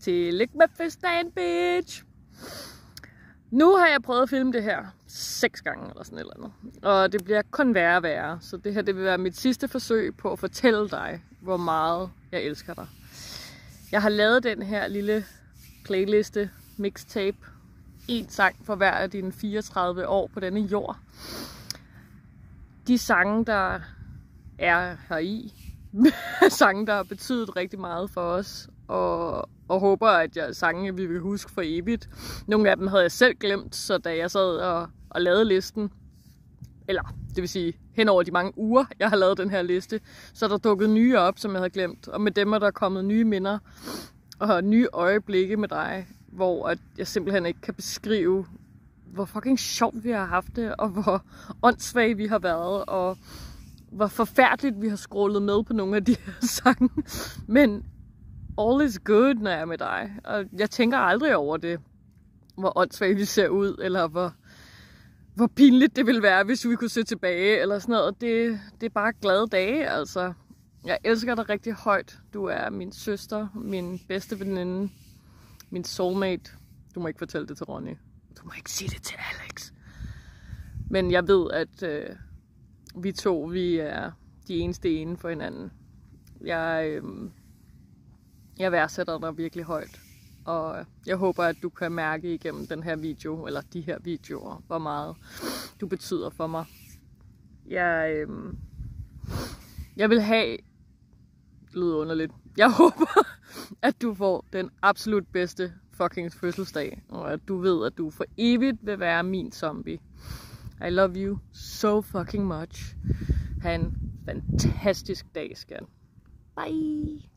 til Lægmafestdagen, bitch! Nu har jeg prøvet at filme det her 6 gange eller sådan et eller andet. Og det bliver kun værre og værre. Så det her det vil være mit sidste forsøg på at fortælle dig, hvor meget jeg elsker dig. Jeg har lavet den her lille playliste, mixtape. 1 sang for hver af dine 34 år på denne jord. De sange, der er heri, sange, der har betydet rigtig meget for os. Og håber, at sange, vi vil huske for evigt. Nogle af dem havde jeg selv glemt, så da jeg sad og lavede listen, eller det vil sige hen over de mange uger, jeg har lavet den her liste, så er der dukket nye op, som jeg havde glemt. Og med dem er der kommet nye minder og nye øjeblikke med dig, hvor at jeg simpelthen ikke kan beskrive, hvor fucking sjovt vi har haft det, og hvor åndssvage vi har været, og hvor forfærdeligt vi har scrollet med på nogle af de her sange. Men all is good, når jeg er med dig. Og jeg tænker aldrig over det, hvor åndssvagt vi ser ud, eller hvor pinligt det ville være, hvis vi kunne se tilbage, eller sådan noget. Det er bare glade dage, altså. Jeg elsker dig rigtig højt. Du er min søster, min bedste veninde, min soulmate. Du må ikke fortælle det til Ronny. Du må ikke sige det til Alex. Men jeg ved, at vi to, vi er de eneste ene for hinanden. Jeg værdsætter dig virkelig højt, og jeg håber, at du kan mærke igennem den her video, eller de her videoer, hvor meget du betyder for mig. Jeg vil have, det lyder underligt, jeg håber, at du får den absolut bedste fucking fødselsdag, og at du ved, at du for evigt vil være min zombie. I love you so fucking much. Ha' en fantastisk dag, skat. Bye!